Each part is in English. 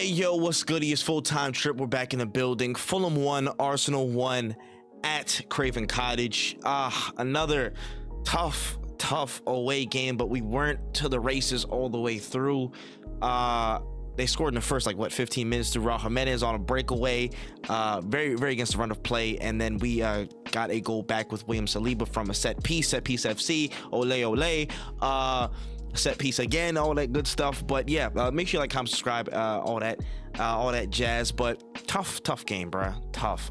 Hey, yo, what's goody? It's full-time trip. We're back in the building. Fulham won, Arsenal won at Craven Cottage. Another tough away game, but we weren't to the races all the way through. They scored in the first 15 minutes through Raul Jimenez on a breakaway, very against the run of play, and then we got a goal back with William Saliba from a set piece FC. Ole. Set piece again, all that good stuff. But yeah, make sure you like, comment, subscribe, all that jazz. But tough game, bruh. Tough.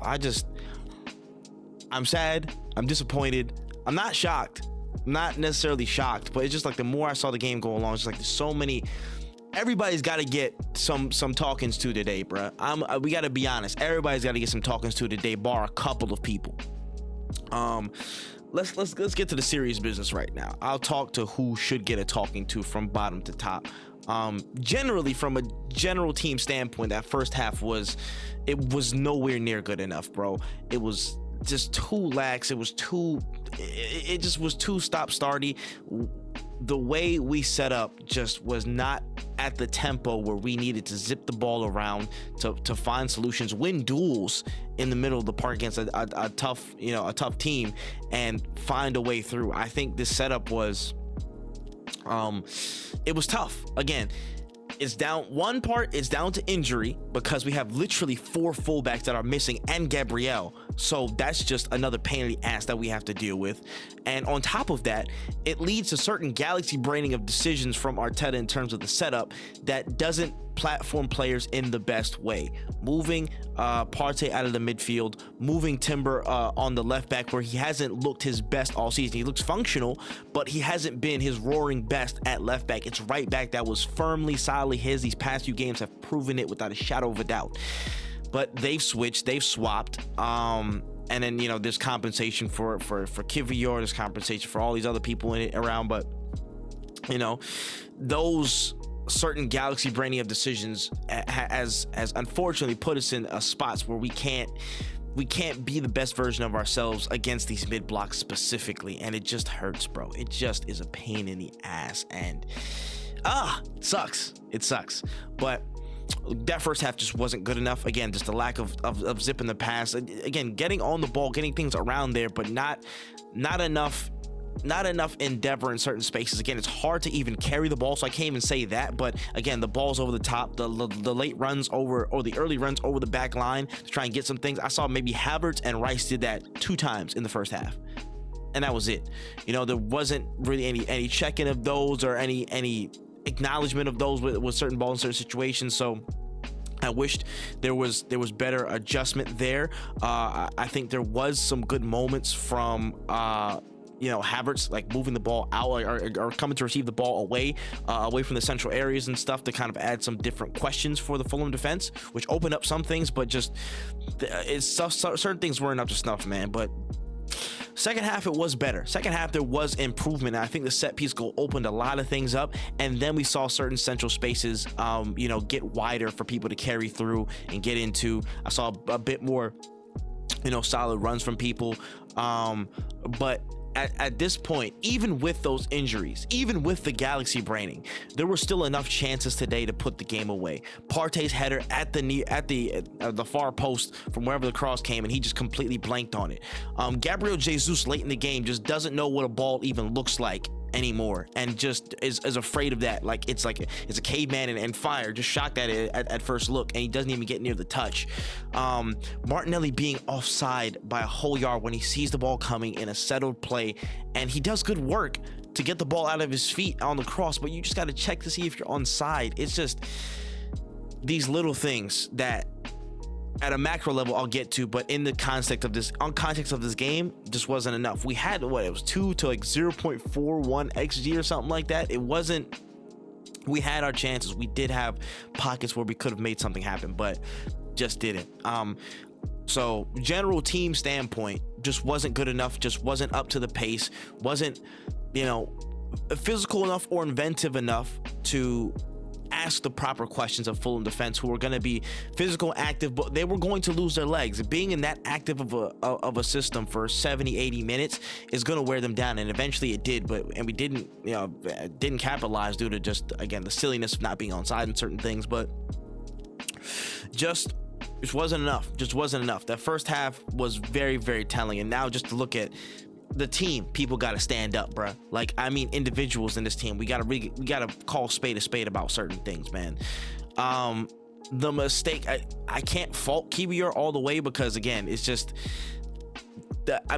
I'm sad, I'm disappointed, I'm not shocked, I'm not necessarily shocked, but it's just the more I saw the game go along, it's just there's so many. Everybody's got to get some talkings to today, bruh. We got to be honest, everybody's got to get some talkings to today, bar a couple of people. Let's get to the serious business right now. I'll talk to who should get a talking to from bottom to top. Generally, from a general team standpoint, that first half was nowhere near good enough, bro. It was just too lax. It just was too stop-starty. The way we set up just was not at the tempo where we needed to zip the ball around to find solutions, win duels in the middle of the park against a tough team, and find a way through. I think this setup was it was tough. Again, it's down to injury, because we have literally 4 fullbacks that are missing and Gabriel. So that's just another pain in the ass that we have to deal with. And on top of that, it leads to certain galaxy braining of decisions from Arteta in terms of the setup that doesn't platform players in the best way. Moving Partey out of the midfield, moving Timber on the left back, where he hasn't looked his best all season. He looks functional, but he hasn't been his roaring best at left back. It's right back that was firmly, solidly his. These past few games have proven it without a shadow of a doubt. But they've switched, they've swapped. And then, there's compensation for Kivior, there's compensation for all these other people in it around. But, those certain galaxy braining of decisions has unfortunately put us in spots where we can't be the best version of ourselves against these mid blocks specifically. And it just hurts, bro. It just is a pain in the ass. And it sucks. But that first half just wasn't good enough. Again, just the lack of zip in the pass. Again, getting on the ball, getting things around there, but not enough endeavor in certain spaces. Again, it's hard to even carry the ball, so I can't even say that. But again, the ball's over the top, the late runs over, or the early runs over the back line to try and get some things. I saw maybe Havertz and Rice did that 2 times in the first half, and that was it. There wasn't really any checking of those or any acknowledgement of those with certain balls in certain situations. So I wished there was better adjustment there. I think there was some good moments from Havertz, moving the ball out or coming to receive the ball away from the central areas and stuff, to kind of add some different questions for the Fulham defense, which opened up some things, but just certain things weren't up to snuff, man. But second half, it was better. Second half, there was improvement. I think the set piece goal opened a lot of things up, and then we saw certain central spaces get wider for people to carry through and get into. I saw a bit more solid runs from people, but at this point, even with those injuries, even with the galaxy braining, there were still enough chances today to put the game away. Partey's header at the far post from wherever the cross came, and he just completely blanked on it. Gabriel Jesus late in the game just doesn't know what a ball even looks like anymore, and just is afraid of that. It's a caveman and fire, just shocked at it at first look, and he doesn't even get near the touch. Martinelli being offside by a whole yard when he sees the ball coming in a settled play, and he does good work to get the ball out of his feet on the cross, but you just got to check to see if you're onside. It's just these little things that at a macro level I'll get to, but in the context of this game, just wasn't enough. We had it was 2 to 0.41 xg or something like that. It wasn't. We had our chances. We did have pockets where we could have made something happen, but just didn't. So general team standpoint, just wasn't good enough, just wasn't up to the pace, wasn't physical enough or inventive enough to ask the proper questions of Fulham defense, who were going to be physical, active, but they were going to lose their legs. Being in that active of a system for 70-80 minutes is going to wear them down, and eventually it did. And we didn't capitalize due to just, again, the silliness of not being onside in certain things. But just wasn't enough. Just wasn't enough. That first half was very, very telling. And now just to look at the team, people got to stand up, bruh. Like, I mean, individuals in this team, we got to call spade a spade about certain things, man. The mistake, I can't fault Kiwior all the way, because again, it's just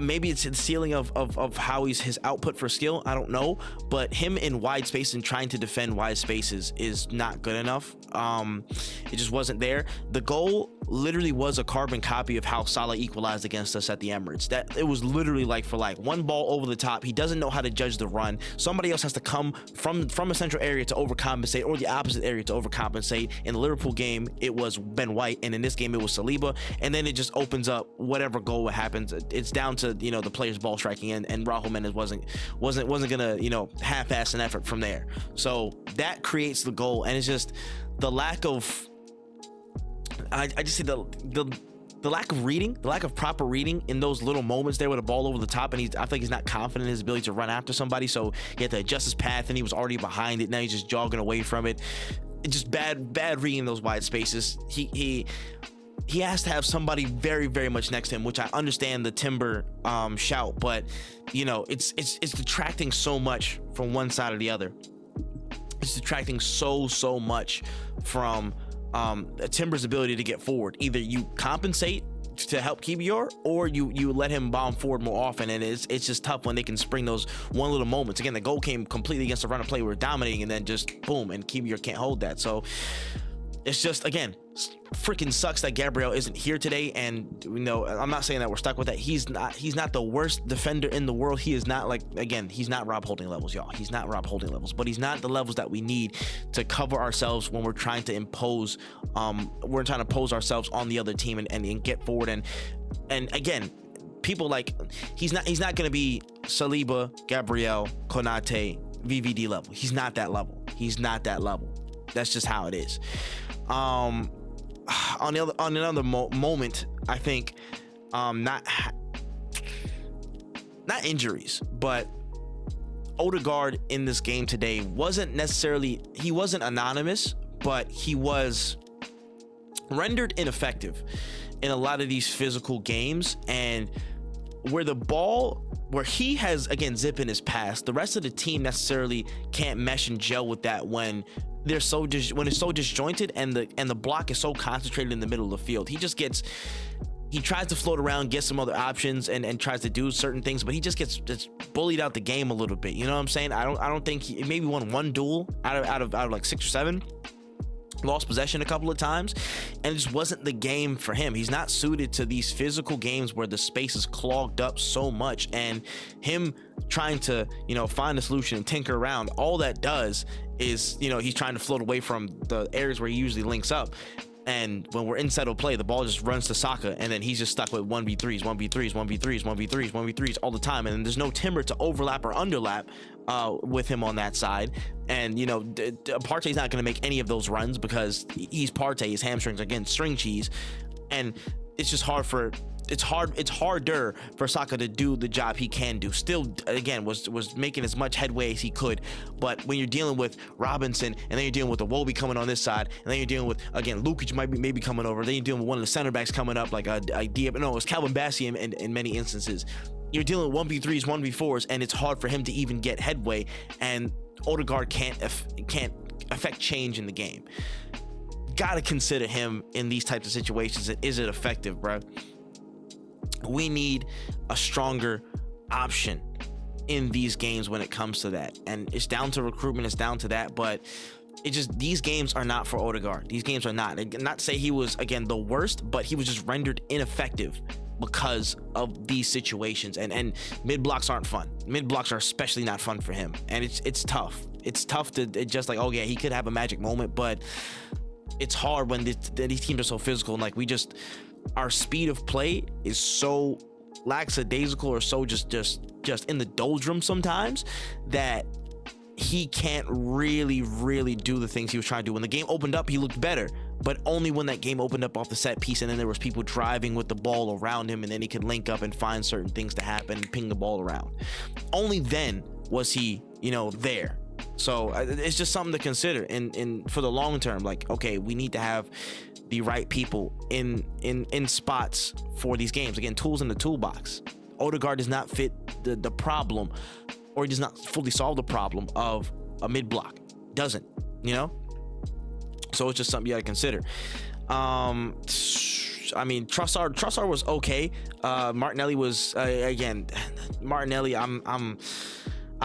maybe it's the ceiling of how his output for skill, I don't know, but him in wide space and trying to defend wide spaces is not good enough. It just wasn't there. The goal literally was a carbon copy of how Salah equalized against us at the Emirates. That it was literally like for like, one ball over the top. He doesn't know how to judge the run. Somebody else has to come from a central area to overcompensate, or the opposite area to overcompensate. In the Liverpool game, it was Ben White, and in this game it was Saliba, and then it just opens up whatever goal happens. It's down to, you know, the player's ball striking, and Raul Mendes wasn't gonna, you know, half-ass an effort from there. So that creates the goal, and it's just the lack of, I just see the lack of reading, the lack of proper reading in those little moments there with a ball over the top, and I think he's not confident in his ability to run after somebody, so he had to adjust his path, and he was already behind it. Now he's just jogging away from it. It's just bad reading those wide spaces. He has to have somebody very, very much next to him, which I understand the Timber shout, but you know, it's detracting so much from one side or the other. It's detracting so much from Timber's ability to get forward. Either you compensate to help Kiwior, or you let him bomb forward more often, and it's just tough when they can spring those one little moments. Again, the goal came completely against the run of play. We were dominating, and then just boom, and Kiwior can't hold that. So it's just, again, freaking sucks that Gabriel isn't here today. And you know, I'm not saying that we're stuck with that. He's not the worst defender in the world. He is not, like, again, he's not Rob Holding levels, y'all. He's not Rob Holding levels, but he's not the levels that we need to cover ourselves when we're trying to impose ourselves on the other team and get forward. And again, people like, he's not going to be Saliba, Gabriel, Konate, VVD level. He's not that level. That's just how it is. On another moment, I think, not injuries, but Odegaard in this game today wasn't anonymous, but he was rendered ineffective in a lot of these physical games, and where he has, again, zip in his pass, the rest of the team necessarily can't mesh and gel with that when it's so disjointed, and the block is so concentrated in the middle of the field. He tries to float around, get some other options, and tries to do certain things, but he just gets bullied out the game a little bit. You know what I'm saying? I don't think he maybe won one duel out of like 6 or 7. Lost possession a couple of times, and it just wasn't the game for him. He's not suited to these physical games where the space is clogged up so much, and him trying to, you know, find a solution and tinker around, all that does is, you know, he's trying to float away from the areas where he usually links up. And when we're inside of play, the ball just runs to Saka, and then he's just stuck with 1v3s all the time, and there's no Timber to overlap or underlap with him on that side. And you know, Partey's not going to make any of those runs because he's Partey. His hamstrings are, again, string cheese, and it's just it's harder for Saka to do the job he can do. Still, again, was making as much headway as he could, but when you're dealing with Robinson, and then you're dealing with the Iwobi coming on this side, and then you're dealing with, again, Lukic maybe coming over, then you're dealing with one of the center backs coming up, like it's Calvin Bassey in many instances. You're dealing with 1v3s, 1v4s, and it's hard for him to even get headway, and Odegaard can't affect change in the game. Gotta consider him in these types of situations, and is it effective, bro? We need a stronger option in these games when it comes to that, and it's down to recruitment, it's down to that, but these games are not for Odegaard. These games are not to say he was, again, the worst, but he was just rendered ineffective because of these situations, and mid blocks aren't fun. Mid blocks are especially not fun for him, and it's tough to just like, oh yeah, he could have a magic moment, but it's hard when these teams are so physical, and like our speed of play is so lackadaisical, or so just in the doldrums sometimes, that he can't really do the things he was trying to do. When the game opened up, he looked better, but only when that game opened up off the set piece, and then there was people driving with the ball around him, and then he could link up and find certain things to happen and ping the ball around. Only then was he, you know, there. So it's just something to consider in for the long term. Like, okay, we need to have the right people in spots for these games. Again, tools in the toolbox. Odegaard does not fit the problem, or he does not fully solve the problem of a mid block. Doesn't, you know? So it's just something you gotta consider. I mean, Trossard was okay. Martinelli was again. Martinelli, I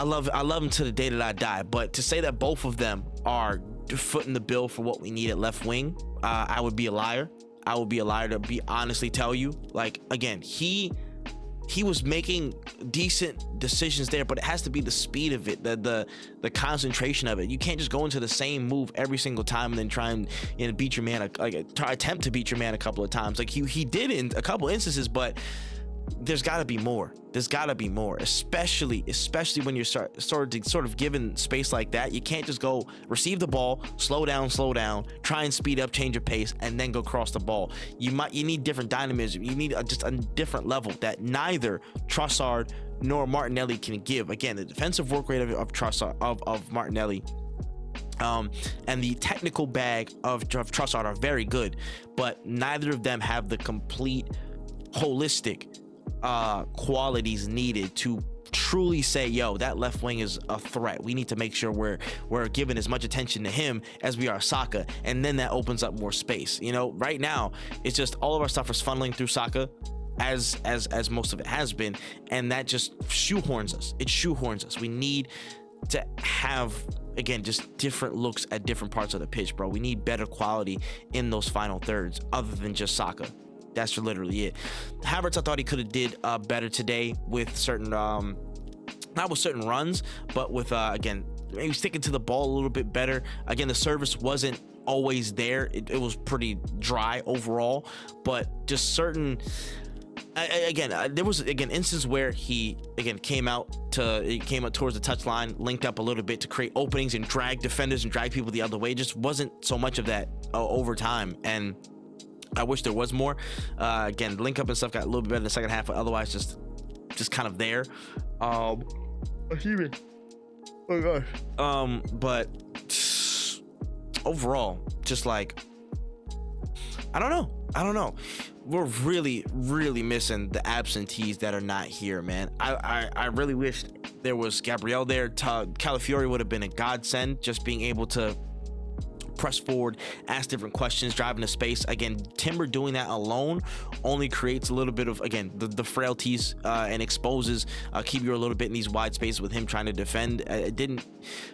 love him to the day that I die. But to say that both of them are footing the bill for what we need at left wing, I would be a liar. I would be a liar to be honestly tell you. Like, again, he was making decent decisions there, but it has to be the speed of it, the concentration of it. You can't just go into the same move every single time and then try and, you know, beat your man, attempt to beat your man a couple of times. Like he did in a couple instances, but there's got to be more. There's got to be more, especially when you're sort of given space like that. You can't just go receive the ball, slow down, try and speed up, change your pace, and then go cross the ball. You need different dynamism. You need just a different level that neither Trossard nor Martinelli can give. Again, the defensive work rate of Trossard, of Martinelli, and the technical bag of Trossard are very good, but neither of them have the complete holistic qualities needed to truly say, yo, that left wing is a threat. We need to make sure we're giving as much attention to him as we are Saka, and then that opens up more space. You know, right now it's just all of our stuff is funneling through Saka, as most of it has been, and that just shoehorns us. It shoehorns us. We need to have, again, just different looks at different parts of the pitch, bro. We need better quality in those final thirds other than just Saka. That's literally it. Havertz, I thought he could have did better today with certain, not with certain runs, but with, again, maybe sticking to the ball a little bit better. Again, the service wasn't always there. It was pretty dry overall, but just certain, there was, instance where he, came out towards the touchline, linked up a little bit to create openings and drag defenders and drag people the other way. It just wasn't so much of that over time, and I wish there was more. Again, link up and stuff got a little bit better in the second half, but otherwise just kind of there. Excuse me. Oh gosh. But overall, just like, I don't know. We're really, really missing the absentees that are not here, man. I really wish there was Gabriel there. Calafiori would have been a godsend, just being able to press forward, ask different questions, drive into space. Again, Timber doing that alone only creates a little bit of, again, the frailties and exposes Kiwior a little bit in these wide spaces with him trying to defend. It didn't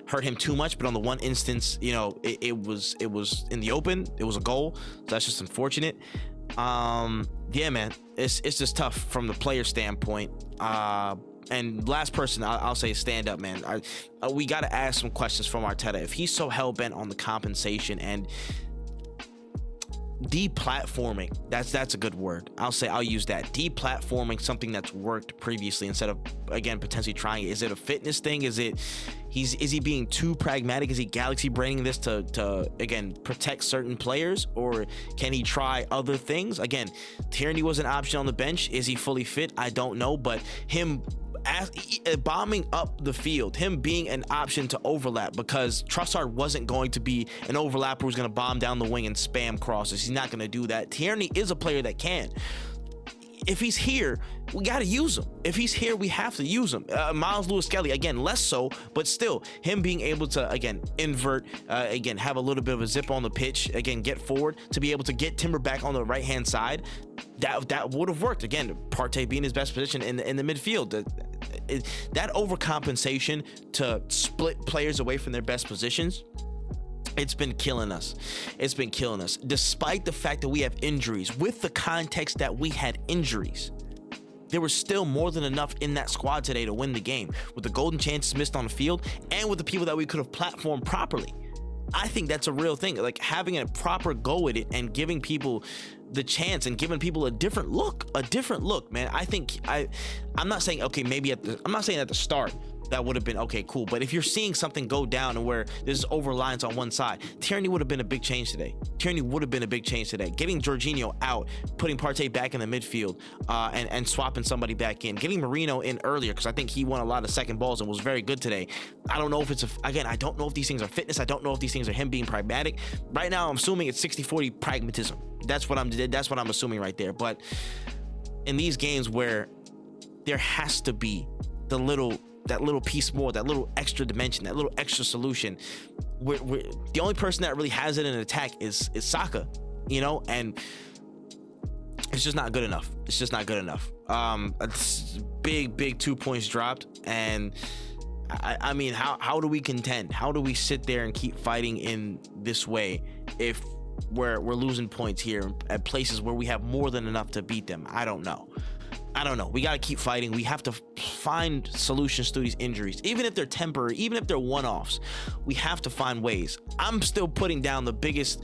hurt him too much, but on the one instance, you know, it was in the open. It was a goal, so that's just unfortunate. Yeah, man, it's just tough from the player standpoint. And last person I'll say, stand up, man. We got to ask some questions from Arteta. If he's so hell-bent on the compensation and deplatforming, that's a good word. I'll use that. Deplatforming something that's worked previously instead of, again, potentially trying it. Is it a fitness thing? Is he being too pragmatic? Is he galaxy braining this to again protect certain players, or can he try other things? Again, Tierney was an option on the bench. Is he fully fit? I don't know, but him bombing up the field, him being an option to overlap, because Trossard wasn't going to be an overlapper who's going to bomb down the wing and spam crosses. He's not going to do that. Tierney is a player that can. If he's here, we got to use him. If he's here, we have to use him. Miles Lewis-Skelly, again, less so, but still, him being able to, again, invert, again, have a little bit of a zip on the pitch, again, get forward, to be able to get Timber back on the right-hand side, that would have worked. Again, Partey being his best position in the midfield. That overcompensation to split players away from their best positions, it's been killing us. Despite the fact that we have injuries, with the context that we had injuries, there was still more than enough in that squad today to win the game, with the golden chances missed on the field and with the people that we could have platformed properly. I think that's a real thing, like having a proper go at it and giving people the chance and giving people a different look, man. I think I'm not saying, okay, I'm not saying at the start that would have been okay, cool. But if you're seeing something go down and where there's over lines on one side, Tierney would have been a big change today. Getting Jorginho out, putting Partey back in the midfield, and swapping somebody back in, getting Marino in earlier, because I think he won a lot of second balls and was very good today. I don't know if I don't know if these things are fitness. I don't know if these things are him being pragmatic. Right now, I'm assuming it's 60-40 pragmatism. That's what I'm assuming right there. But in these games where there has to be that little piece more, that little extra dimension, that little extra solution, the only person that really has it in attack is Saka, and it's just not good enough. Big 2 points dropped, and I mean, how do we contend? How do we sit there and keep fighting in this way if we're losing points here at places where we have more than enough to beat them? I don't know. We got to keep fighting. We have to find solutions to these injuries, even if they're temporary, even if they're one-offs. We have to find ways. I'm still putting down the biggest,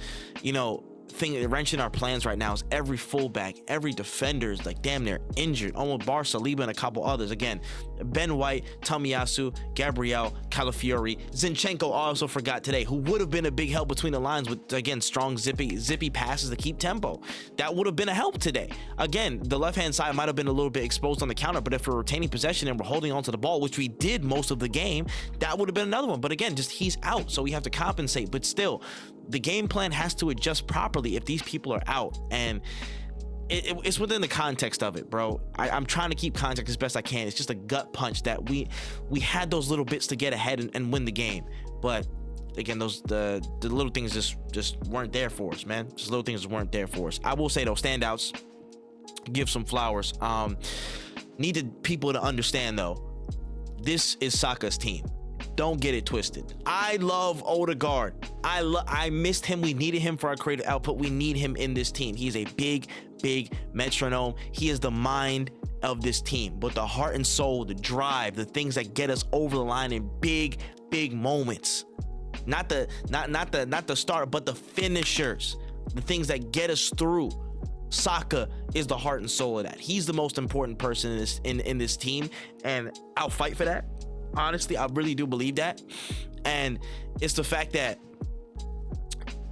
thing wrenching our plans right now is every fullback, every defender is like damn near injured. Almost bar Saliba and a couple others. Again, Ben White, Tomiyasu, Gabriel, Calafiori, Zinchenko also forgot today, who would have been a big help between the lines with, again, strong zippy passes to keep tempo. That would have been a help today. Again, the left-hand side might have been a little bit exposed on the counter, but if we're retaining possession and we're holding onto the ball, which we did most of the game, that would have been another one. But again, just he's out, so we have to compensate. But still, the game plan has to adjust properly if these people are out, and it's within the context of it, bro. I'm trying to keep context as best I can. It's just a gut punch that we had those little bits to get ahead and win the game, but again, the little things just weren't there for us, man. Just little things just weren't there for us. I will say though, standouts, give some flowers. Needed people to understand though, this is Saka's team. Don't get it twisted. I love Odegaard. I missed him. We needed him for our creative output. We need him in this team. He's a big metronome. He is the mind of this team, but the heart and soul, the drive, the things that get us over the line in big moments. Not the start, but the finishers, the things that get us through. Saka is the heart and soul of that. He's the most important person in this team, and I'll fight for that. Honestly, I really do believe that. And it's the fact that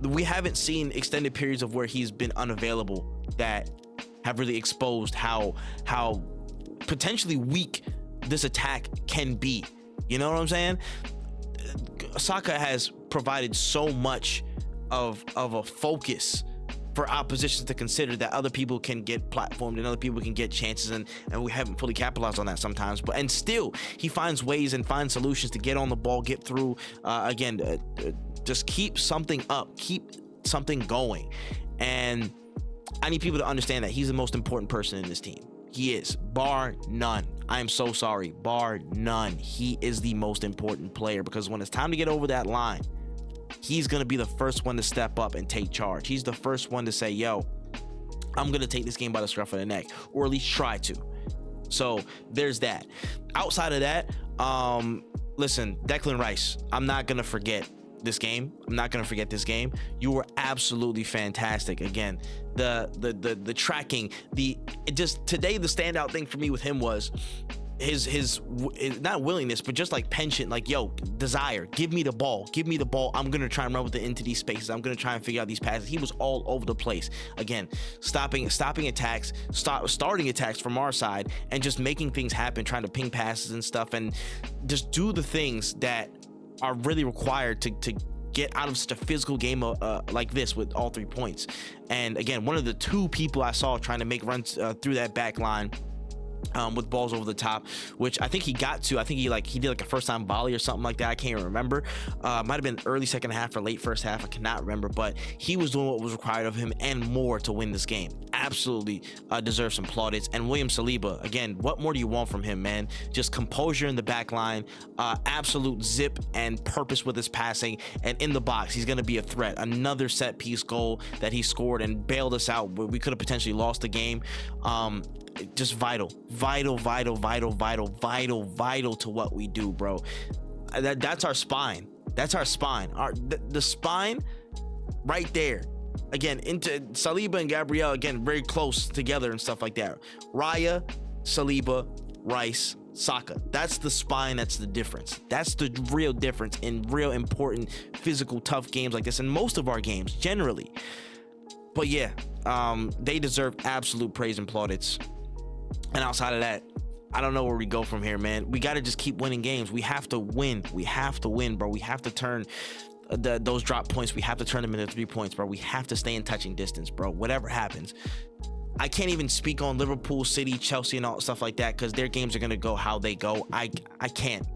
we haven't seen extended periods of where he's been unavailable that have really exposed how potentially weak this attack can be. You know what I'm saying? Saka has provided so much of a focus for oppositions to consider that other people can get platformed and other people can get chances, and we haven't fully capitalized on that sometimes. And still he finds ways and finds solutions to get on the ball, get through. Just keep something up, keep something going. And I need people to understand that he's the most important person in this team. He is, bar none. I am so sorry, bar none. He is the most important player, because when it's time to get over that line, he's going to be the first one to step up and take charge. He's the first one to say, yo, I'm going to take this game by the scruff of the neck, or at least try to. So there's that. Outside of that, listen, Declan Rice, I'm not going to forget this game. You were absolutely fantastic. Again, the tracking, today the standout thing for me with him was his not willingness, but just like penchant, like, yo, desire, give me the ball, I'm gonna try and run with it into these spaces, I'm gonna try and figure out these passes. He was all over the place. Again, stopping attacks, starting attacks from our side, and just making things happen, trying to ping passes and stuff, and just do the things that are really required to get out of such a physical game like this with all 3 points. And again, one of the 2 people I saw trying to make runs through that back line with balls over the top, which I think he got to. I think he did like a first time volley or something like that. I can't remember. Might have been early second half or late first half. I cannot remember, but he was doing what was required of him and more to win this game. Absolutely deserves some plaudits. And William Saliba, again, what more do you want from him, man? Just composure in the back line, absolute zip and purpose with his passing, and in the box, he's going to be a threat. Another set piece goal that he scored and bailed us out. We could have potentially lost the game. Just vital to what we do, bro. That's our spine. The spine right there. Again, into Saliba and Gabriel, again, very close together and stuff like that. Raya, Saliba, Rice, Saka. That's the spine. That's the difference. That's the real difference in real important physical tough games like this, and most of our games generally. But yeah, they deserve absolute praise and plaudits. And outside of that, I don't know where we go from here, man. We got to just keep winning games. We have to win. We have to win, bro. We have to turn those drop points. We have to turn them into 3 points, bro. We have to stay in touching distance, bro. Whatever happens. I can't even speak on Liverpool, City, Chelsea, and all stuff like that because their games are going to go how they go. I can't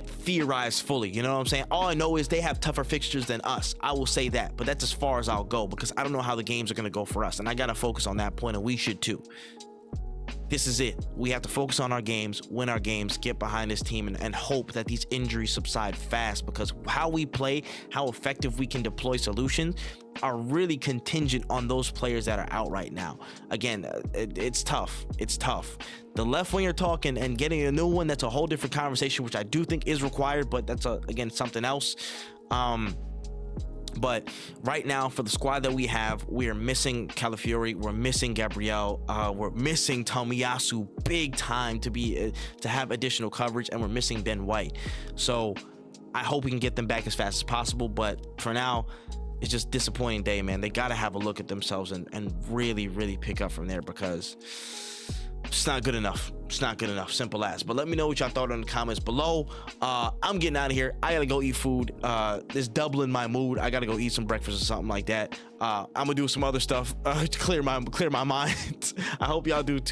theorize fully, you know what I'm saying? All I know is they have tougher fixtures than us. I will say that, but that's as far as I'll go because I don't know how the games are going to go for us, and I got to focus on that point, and we should too. This is it. We have to focus on our games, win our games, get behind this team, and hope that these injuries subside fast because how we play, how effective we can deploy solutions are really contingent on those players that are out right now. Again, it's tough. It's tough. The left winger talking and getting a new one, that's a whole different conversation, which I do think is required, but that's, again, something else. But right now, for the squad that we have, we are missing Calafiori, we're missing Gabriel, we're missing Tomiyasu big time to have additional coverage, and we're missing Ben White. So I hope we can get them back as fast as possible. But for now, it's just disappointing day, man. They got to have a look at themselves and really, really pick up from there because it's not good enough. It's not good enough. Simple as. But let me know what y'all thought in the comments below. I'm getting out of here. I gotta go eat food. It's doubling my mood. I gotta go eat some breakfast or something like that. I'm gonna do some other stuff to clear my mind. I hope y'all do too.